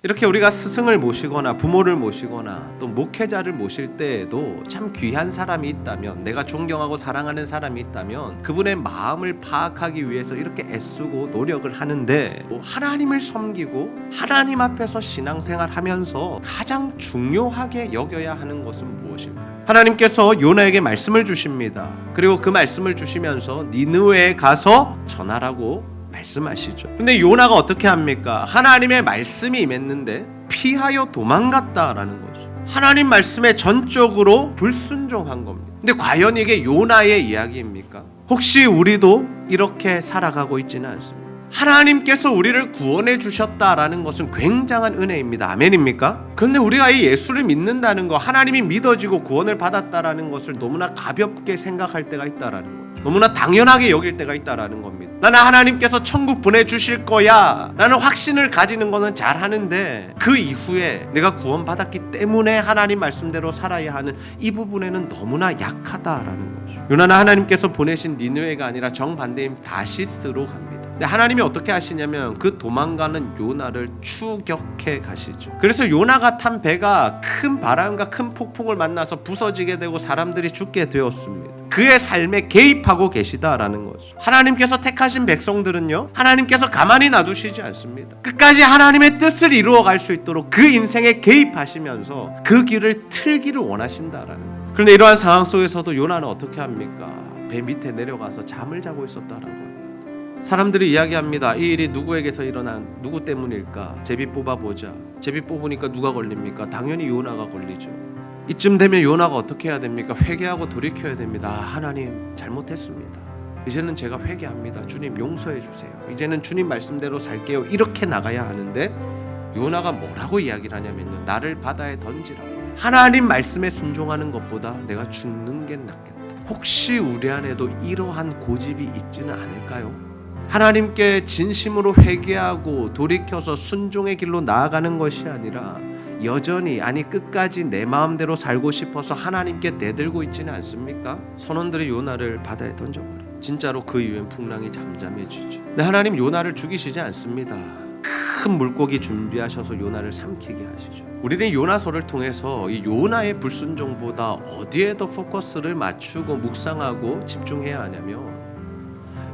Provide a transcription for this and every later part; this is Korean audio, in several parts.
이렇게 우리가 스승을 모시거나 부모를 모시거나 또 목회자를 모실 때에도 참 귀한 사람이 있다면, 내가 존경하고 사랑하는 사람이 있다면 그분의 마음을 파악하기 위해서 이렇게 애쓰고 노력을 하는데, 하나님을 섬기고 하나님 앞에서 신앙생활 하면서 가장 중요하게 여겨야 하는 것은 무엇일까요? 하나님께서 요나에게 말씀을 주십니다. 그리고 그 말씀을 주시면서 니느웨에 가서 전하라고 말씀하시죠. 근데 요나가 어떻게 합니까? 하나님의 말씀이 임했는데 피하여 도망갔다라는 거죠. 하나님 말씀에 전적으로 불순종한 겁니다. 근데 과연 이게 요나의 이야기입니까? 혹시 우리도 이렇게 살아가고 있지는 않습니다. 하나님께서 우리를 구원해 주셨다라는 것은 굉장한 은혜입니다. 아멘입니까? 그런데 우리가 이 예수를 믿는다는 거, 하나님이 믿어지고 구원을 받았다라는 것을 너무나 가볍게 생각할 때가 있다라는 거예요. 너무나 당연하게 여길 때가 있다라는 겁니다. 나는 하나님께서 천국 보내주실 거야 라는 확신을 가지는 거는 잘하는데, 그 이후에 내가 구원받았기 때문에 하나님 말씀대로 살아야 하는 이 부분에는 너무나 약하다라는 거죠. 요나는 하나님께서 보내신 니느웨가 아니라 정반대인 다시스로 갑니다. 근데 하나님이 어떻게 하시냐면 그 도망가는 요나를 추격해 가시죠. 그래서 요나가 탄 배가 큰 바람과 큰 폭풍을 만나서 부서지게 되고 사람들이 죽게 되었습니다. 그의 삶에 개입하고 계시다라는 거죠. 하나님께서 택하신 백성들은요, 하나님께서 가만히 놔두시지 않습니다. 끝까지 하나님의 뜻을 이루어갈 수 있도록 그 인생에 개입하시면서 그 길을 틀기를 원하신다라는 거예요. 그런데 이러한 상황 속에서도 요나는 어떻게 합니까? 배 밑에 내려가서 잠을 자고 있었다라고 합니다. 사람들이 이야기합니다. 이 일이 누구에게서 일어난, 누구 때문일까? 제비 뽑아보자. 제비 뽑으니까 누가 걸립니까? 당연히 요나가 걸리죠. 이쯤 되면 요나가 어떻게 해야 됩니까? 회개하고 돌이켜야 됩니다. 하나님, 잘못했습니다. 이제는 제가 회개합니다. 주님, 용서해 주세요. 이제는 주님 말씀대로 살게요. 이렇게 나가야 하는데, 요나가 뭐라고 이야기를 하냐면요, 나를 바다에 던지라고. 하나님 말씀에 순종하는 것보다 내가 죽는 게 낫겠다. 혹시 우리 안에도 이러한 고집이 있지는 않을까요? 하나님께 진심으로 회개하고 돌이켜서 순종의 길로 나아가는 것이 아니라 여전히, 아니 끝까지 내 마음대로 살고 싶어서 하나님께 내들고 있지는 않습니까? 선원들이 요나를 바다에 던져버려. 진짜로 그 이후엔 풍랑이 잠잠해지죠. 근데 하나님 요나를 죽이시지 않습니다. 큰 물고기 준비하셔서 요나를 삼키게 하시죠. 우리는 요나서를 통해서 이 요나의 불순종보다 어디에 더 포커스를 맞추고 묵상하고 집중해야 하냐면,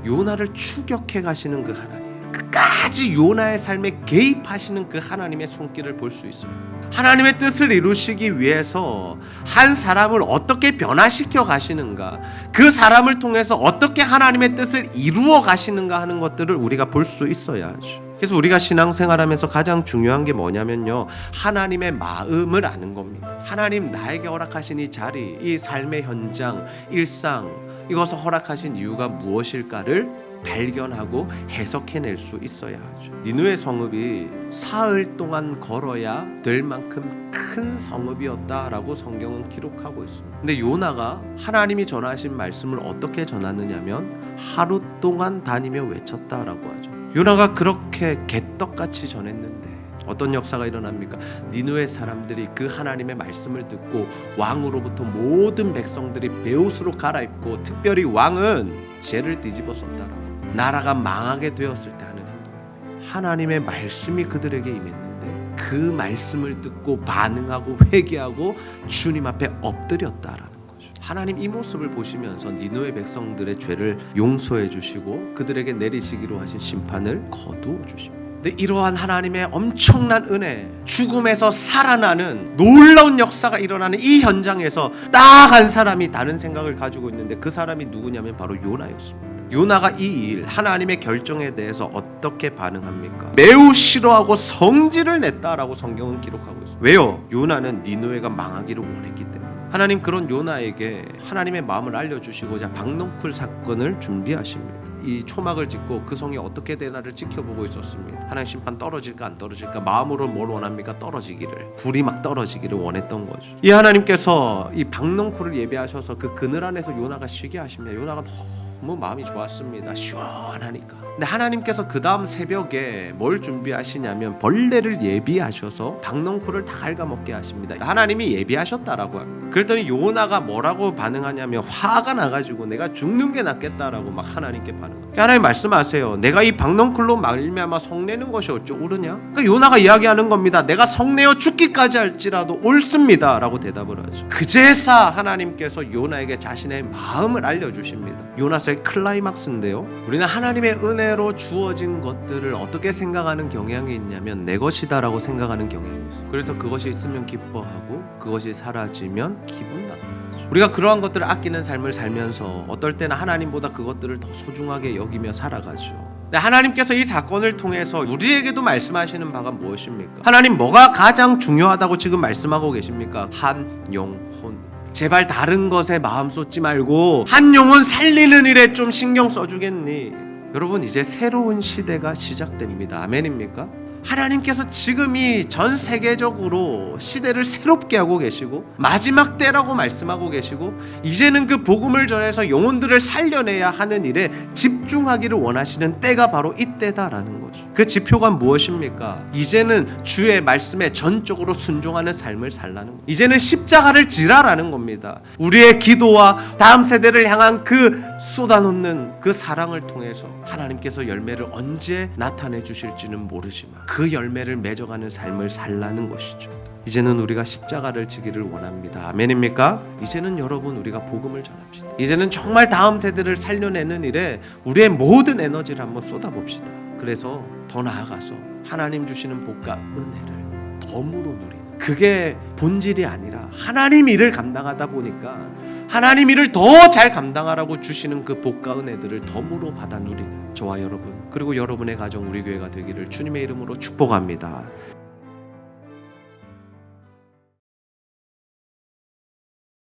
요나를 추격해 가시는 그 하나님, 끝까지 요나의 삶에 개입하시는 그 하나님의 손길을 볼 수 있어요. 하나님의 뜻을 이루시기 위해서 한 사람을 어떻게 변화시켜 가시는가, 그 사람을 통해서 어떻게 하나님의 뜻을 이루어 가시는가 하는 것들을 우리가 볼 수 있어야 하죠. 그래서 우리가 신앙생활하면서 가장 중요한 게 뭐냐면요, 하나님의 마음을 아는 겁니다. 하나님 나에게 허락하신 이 자리, 이 삶의 현장, 일상, 이것을 허락하신 이유가 무엇일까를 발견하고 해석해낼 수 있어야 하죠. 니느웨 성읍이 사흘 동안 걸어야 될 만큼 큰 성읍이었다라고 성경은 기록하고 있습니다. 근데 요나가 하나님이 전하신 말씀을 어떻게 전하느냐면 하루 동안 다니며 외쳤다라고 하죠. 요나가 그렇게 개떡같이 전했는데 어떤 역사가 일어납니까? 니느웨 사람들이 그 하나님의 말씀을 듣고 왕으로부터 모든 백성들이 베옷으로 갈아입고, 특별히 왕은 죄를 뒤집어 썼다라고, 나라가 망하게 되었을 때 하는 행동. 하나님의 말씀이 그들에게 임했는데 그 말씀을 듣고 반응하고 회개하고 주님 앞에 엎드렸다라는 거죠. 하나님 이 모습을 보시면서 니느웨 백성들의 죄를 용서해 주시고 그들에게 내리시기로 하신 심판을 거두어 주십니다. 근데 이러한 하나님의 엄청난 은혜, 죽음에서 살아나는 놀라운 역사가 일어나는 이 현장에서 딱 한 사람이 다른 생각을 가지고 있는데, 그 사람이 누구냐면 바로 요나였습니다. 요나가 이 일, 하나님의 결정에 대해서 어떻게 반응합니까? 매우 싫어하고 성질을 냈다라고 성경은 기록하고 있습니다. 왜요? 요나는 니느웨가 망하기를 원했기 때문에. 하나님 그런 요나에게 하나님의 마음을 알려주시고자 박넝쿨 사건을 준비하십니다. 이 초막을 짓고 그 성이 어떻게 되나를 지켜보고 있었습니다. 하나님 심판 떨어질까 안 떨어질까, 마음으로 뭘 원합니까? 떨어지기를, 불이 막 떨어지기를 원했던 거죠. 이 하나님께서 이 박넝쿨을 예배하셔서 그 그늘 안에서 요나가 쉬게 하십니다. 요나가 너무 마음이 좋았습니다. 시원하니까. 근데 하나님께서 그 다음 새벽에 뭘 준비하시냐면 벌레를 예비하셔서 박넝쿨을 다 갉아먹게 하십니다. 하나님이 예비하셨다라고 합니다. 그랬더니 요나가 뭐라고 반응하냐면 화가 나가지고 내가 죽는 게 낫겠다라고 막 하나님께 반응합니다. 하나님 말씀하세요. 내가 이 박넝쿨로 말미암아 성내는 것이 어찌 옳으냐? 그러니까 요나가 이야기하는 겁니다. 내가 성내어 죽기까지 할지라도 옳습니다 라고 대답을 하죠. 그제서 하나님께서 요나에게 자신의 마음을 알려주십니다. 요나서의 클라이막스인데요, 우리는 하나님의 은혜로 주어진 것들을 어떻게 생각하는 경향이 있냐면 내 것이다 라고 생각하는 경향이 있어요. 그래서 그것이 있으면 기뻐하고 그것이 사라지면 기분 나빠요. 우리가 그러한 것들을 아끼는 삶을 살면서 어떨 때는 하나님보다 그것들을 더 소중하게 여기며 살아가죠. 근데 하나님께서 이 사건을 통해서 우리에게도 말씀하시는 바가 무엇입니까? 하나님 뭐가 가장 중요하다고 지금 말씀하고 계십니까? 한 영혼. 제발 다른 것에 마음 쏟지 말고 한 영혼 살리는 일에 좀 신경 써주겠니? 여러분, 이제 새로운 시대가 시작됩니다. 아멘입니까? 하나님께서 지금 이 전 세계적으로 시대를 새롭게 하고 계시고 마지막 때라고 말씀하고 계시고 이제는 그 복음을 전해서 영혼들을 살려내야 하는 일에 집중하기를 원하시는 때가 바로 이때다라는 거죠. 그 지표가 무엇입니까? 이제는 주의 말씀에 전적으로 순종하는 삶을 살라는 거예요. 이제는 십자가를 지라라는 겁니다. 우리의 기도와 다음 세대를 향한 그 쏟아놓는 그 사랑을 통해서 하나님께서 열매를 언제 나타내 주실지는 모르지만 그 열매를 맺어가는 삶을 살라는 것이죠. 이제는 우리가 십자가를 지기를 원합니다. 아멘입니까? 이제는 여러분, 우리가 복음을 전합시다. 이제는 정말 다음 세대를 살려내는 일에 우리의 모든 에너지를 한번 쏟아봅시다. 그래서 더 나아가서 하나님 주시는 복과 은혜를 덤으로 누리는, 그게 본질이 아니라 하나님 일을 감당하다 보니까 하나님 일을 더 잘 감당하라고 주시는 그 복과 은혜들을 덤으로 받아 누리는 저와 여러분, 그리고 여러분의 가정, 우리 교회가 되기를 주님의 이름으로 축복합니다.